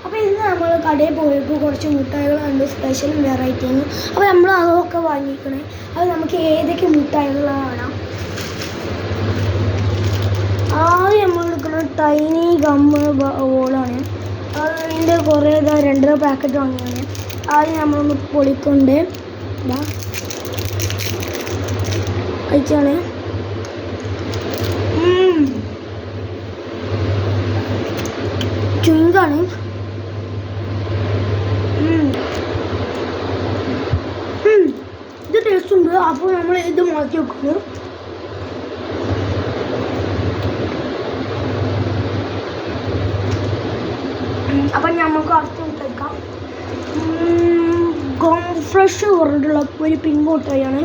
അപ്പോൾ ഇന്ന് നമ്മൾ കടയിൽ പോയപ്പോൾ കുറച്ച് മുട്ടായികളുണ്ട്, സ്പെഷ്യൽ വെറൈറ്റി ആണ്. അപ്പോൾ നമ്മൾ അതൊക്കെ വാങ്ങിക്കണേ. അപ്പോൾ നമുക്ക് ഏതൊക്കെ മുട്ടായികളാണ് കാണാം. ആദ്യം നമ്മൾ എടുക്കുന്നത് ടൈനി ഗമ്മ് ബോളാണ്. അതിൻ്റെ കുറേ 2 പാക്കറ്റ് വാങ്ങിയാണ്. ആദ്യം നമ്മളൊന്ന് പൊളിക്കൊണ്ട് കഴിച്ചാണ്. ചുങ്കാണ്. ഇത് ടേസ്റ്റ് ഉണ്ട്. അപ്പോൾ നമ്മൾ ഇത് മാറ്റി വെക്കുന്നു. അപ്പം നമുക്ക് അടുത്ത് കഴിക്കാം. ഫ്രഷ് പറഞ്ഞിട്ടുള്ള ഒരു പിങ്ക് മുട്ടായിയാണ്,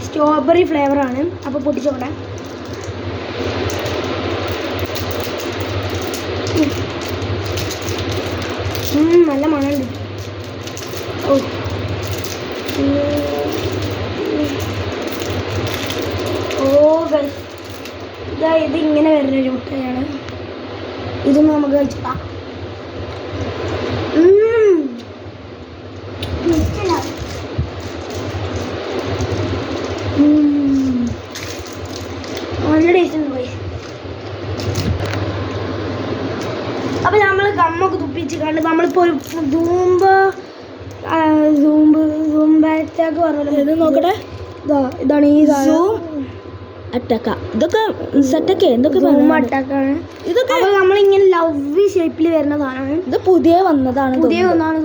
സ്ട്രോബെറി ഫ്ലേവറാണ്. അപ്പോൾ പൊട്ടിച്ചോട്ടെ. നല്ല മണമുണ്ട്. ഇത് ഇങ്ങനെ വരുന്നൊരു മുട്ടയാണ്. ഇതൊന്നും നമുക്ക് കഴിച്ചിട്ടാ. നല്ല ടേസ്റ്റ് ഉണ്ട് പോയി. അപ്പം നമ്മൾ ഗമ്മൊക്കെ തുപ്പിച്ച് കണ്ട് നമ്മളിപ്പോൾ ഒരു സൂംബാറ്റാക്ക് പറഞ്ഞത്. ഇത് നോക്കട്ടെ. ഇതാണ് ഈ അറ്റാക്ക. ഇതൊക്കെ സെറ്റൊക്കെ എന്തൊക്കെ അറ്റാക്കാണ്. ഇതൊക്കെ നമ്മളിങ്ങനെ ലവ് ഷേപ്പിൽ വരുന്ന സാധനമാണ്. ഇത് പുതിയ വന്നതാണ്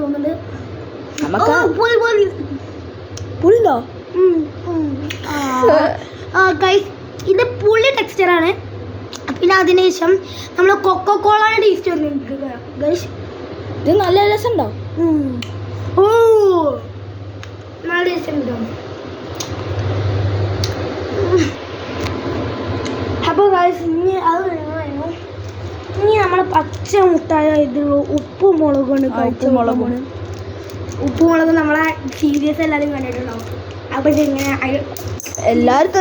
തോന്നുന്നത്. പുളിണ്ടോ? ഇത് പുളി ടെക്സ്ചറാണ്. പിന്നെ അതിനുശേഷം നമ്മൾ കൊക്കോക്കോളാണ് ടേസ്റ്റ് വരുന്നത്. ഇത് നല്ല രസമുണ്ടോ? നല്ല ടേസ്റ്റ് ഉണ്ടോ? അപ്പോൾ ഇനി അത് വേണമായിരുന്നു. ഇനി നമ്മൾ പച്ച മുട്ടായ ഇതിലുള്ള ഉപ്പുമുളകാണ്. ഉപ്പുമുളക് നമ്മളെ സീരിയസ് എല്ലാവരും കണ്ടിട്ടുണ്ടാവും. അപ്പോൾ ഇങ്ങനെ എല്ലാവരും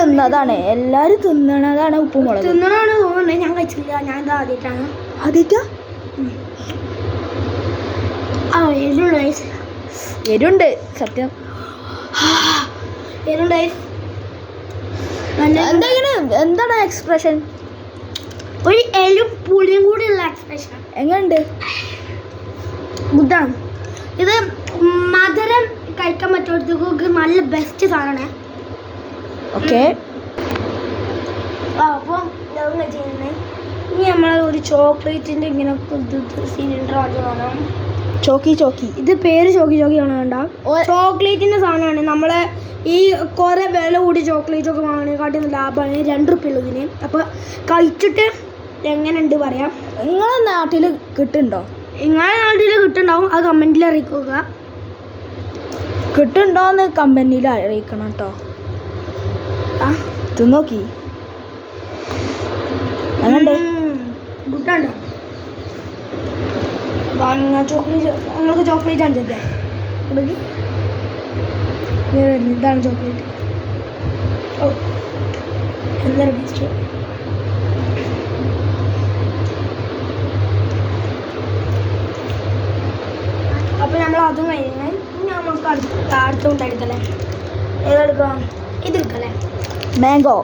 തിന്നണതാണ് ഉപ്പുമുളക്. തിന്നണതാണ് തോന്നുന്നത്. ഞാൻ കഴിച്ചില്ല. ഞാൻ ഇത് ആദ്യമായിട്ടാണ്. എരുണ്ട് സത്യം. എരുണ്ട്. എന്താണ് എക്സ്പ്രഷൻ? ഒരു എലും പുളിയും കൂടിയുള്ള എക്സ്പ്രഷൻ. എങ്ങനെയുണ്ട്? ഗുഡാണ്. ഇത് മധുരം കഴിക്കാൻ പറ്റുന്നവർക്ക് നല്ല ബെസ്റ്റ് സാധനമാണ്. ഓക്കെ. അപ്പോൾ ഇനി നമ്മൾ ഒരു ചോക്ലേറ്റിൻ്റെ ഇങ്ങനെ സിലിണ്ടർ ആദ്യം ചോക്കി. ഇത് പേര് ചോക്കി ആണ്. വേണ്ട, ചോക്ലേറ്റിൻ്റെ സാധനമാണ്. നമ്മളെ ഈ കുറേ വില കൂടി ചോക്ലേറ്റൊക്കെ വാങ്ങുന്നതിനെക്കാട്ടി ലാഭമാണ്. 2 റുപ്യ ഉള്ളതിന്. അപ്പോൾ കഴിച്ചിട്ട് എങ്ങനെയുണ്ട് പറയാം. നിങ്ങളെ നാട്ടിൽ കിട്ടുന്നുണ്ടോ? നിങ്ങളെ നാട്ടിൽ കിട്ടുന്നുണ്ടാവും. അത് കമൻറ്റിൽ അറിയിക്കുക. കിട്ടുന്നുണ്ടോയെന്ന് കമൻറ്റിൽ അറിയിക്കണം കേട്ടോ. തിന്നോക്കി അങ്ങനെ ഗുഡുണ്ടോ? ചോക്ലേറ്റ് ചോക്ലേറ്റ് ആണ് ചേട്ടാ. ഇതാണ് ചോക്ലേറ്റ്. എന്താ ടേസ്റ്റ്? അപ്പോൾ നമ്മൾ അതും കഴിഞ്ഞ് നമുക്ക് അടുത്ത ഉണ്ടായിരിക്കല്ലേ. ഏതെടുക്കാം? ഇതെടുക്കല്ലേ. മാംഗോ.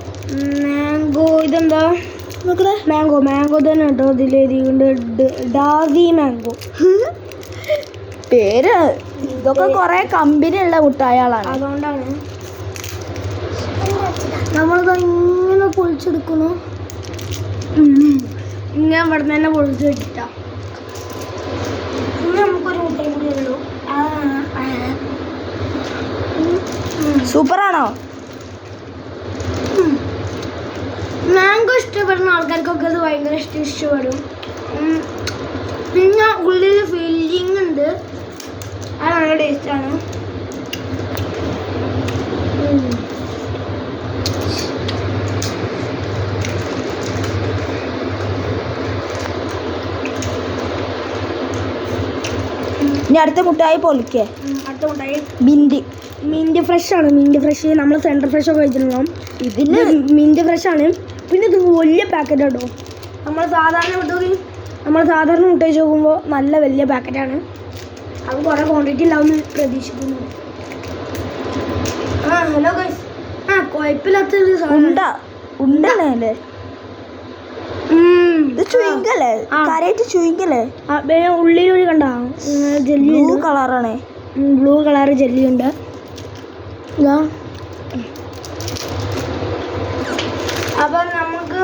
ഇതെന്താ നോക്കട്ടെ. മാംഗോ തന്നെ കേട്ടോ. ഇതിലെഴുതിയിട്ടുണ്ട് ഡാസി മാംഗോ. പേര് ഇതൊക്കെ കുറെ കമ്പനിയുള്ള മുട്ടായികളാണ്. അതുകൊണ്ടാണ് നമ്മളിത് ഇങ്ങനെ പൊളിച്ചെടുക്കുന്നു. ഇങ്ങനെ ഇവിടെ തന്നെ പൊളിച്ച് വെച്ചിട്ടാ. ഇനി നമുക്കൊരു മുട്ടായി കൂടി ഉള്ളൂ. സൂപ്പറാണോ? മാംഗോ ഇഷ്ടപ്പെടുന്ന ആൾക്കാർക്കൊക്കെ അത് ഭയങ്കര ഇഷ്ടപ്പെടും. പിന്നെ ഉള്ളിൽ ഫില്ലിങ് ഉണ്ട്. അത് നല്ല ടേസ്റ്റാണ്. ഇനി അടുത്ത മുട്ടായി പൊളിക്കേ. അടുത്ത മുട്ടായി മിൻറ്റ് ഫ്രഷ് ആണ്. മിൻറ്റ് ഫ്രഷ് നമ്മൾ സെൻറ്റർ ഫ്രഷ് ഒക്കെ കഴിച്ചിട്ടുണ്ടാവും. ഇതിന് മിൻറ്റ് ഫ്രഷ് ആണ്. പിന്നെ ഇത് വലിയ പാക്കറ്റ് കേട്ടോ. നമ്മൾ സാധാരണ നമ്മൾ സാധാരണ മുട്ടായി നോക്കുമ്പോൾ നല്ല വലിയ പാക്കറ്റാണ്. അത് കുറേ ക്വാണ്ടിറ്റി ഉണ്ടാവുമെന്ന് പ്രതീക്ഷിക്കുന്നു. Hello guys. കുഴപ്പമില്ലാത്തൊരു ഉണ്ടല്ലേ ഉള്ളിലൊരു കണ്ട ജെല്ലി കളറാണ്. ബ്ലൂ കളർ ജെല്ലി ഉണ്ട്. അപ്പം നമുക്ക്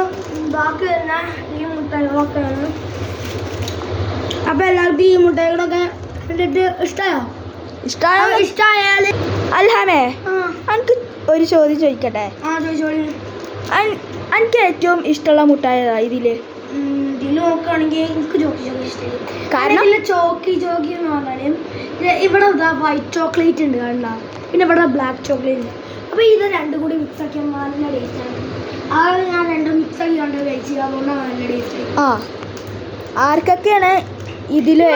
ബാക്കി വരുന്ന ഈ മുട്ടായികളൊക്കെയാണ്. അപ്പം എല്ലാവർക്കും ഈ മുട്ടായികളൊക്കെ കണ്ടിട്ട് ഇഷ്ടമായാൽ അൽഹാമേ, എനിക്ക് ഒരു ചോദ്യം ചോദിക്കട്ടെ? ചോദിച്ചോളി. എനിക്ക് ഏറ്റവും ഇഷ്ടമുള്ള മുട്ടായി ഇതില് നോക്കുകയാണെങ്കിൽ എനിക്ക് ചോക്കി ഇഷ്ടമായി. കാരണം ചോക്കി എന്ന് പറഞ്ഞാൽ ഇവിടെ വൈറ്റ് ചോക്ലേറ്റ് ഉണ്ട് കണ്ട, പിന്നെ ഇവിടെ ബ്ലാക്ക് ചോക്ലേറ്റ് ഉണ്ട്. അപ്പോൾ ഇത് രണ്ടും കൂടി മിക്സ് ആക്കിയാൽ നല്ല ടേസ്റ്റാണ്. അത് ഞാൻ രണ്ടും മിക്സ് ആക്കി കണ്ട് കഴിച്ചു, അതുകൊണ്ടാണ് നല്ല ടേസ്റ്റ്. ആർക്കൊക്കെയാണ് ഇതില്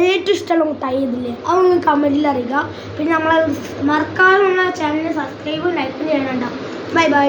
ഏറ്റവും ഇഷ്ടമുള്ള മുട്ടായി ഇതില്ലേ അതൊന്ന് കമന്റിൽ അറിയുക. പിന്നെ നമ്മളെ മറക്കാതെ നമ്മളെ ചാനൽ സബ്സ്ക്രൈബും ലൈക്കും ചെയ്യണം. Bye bye.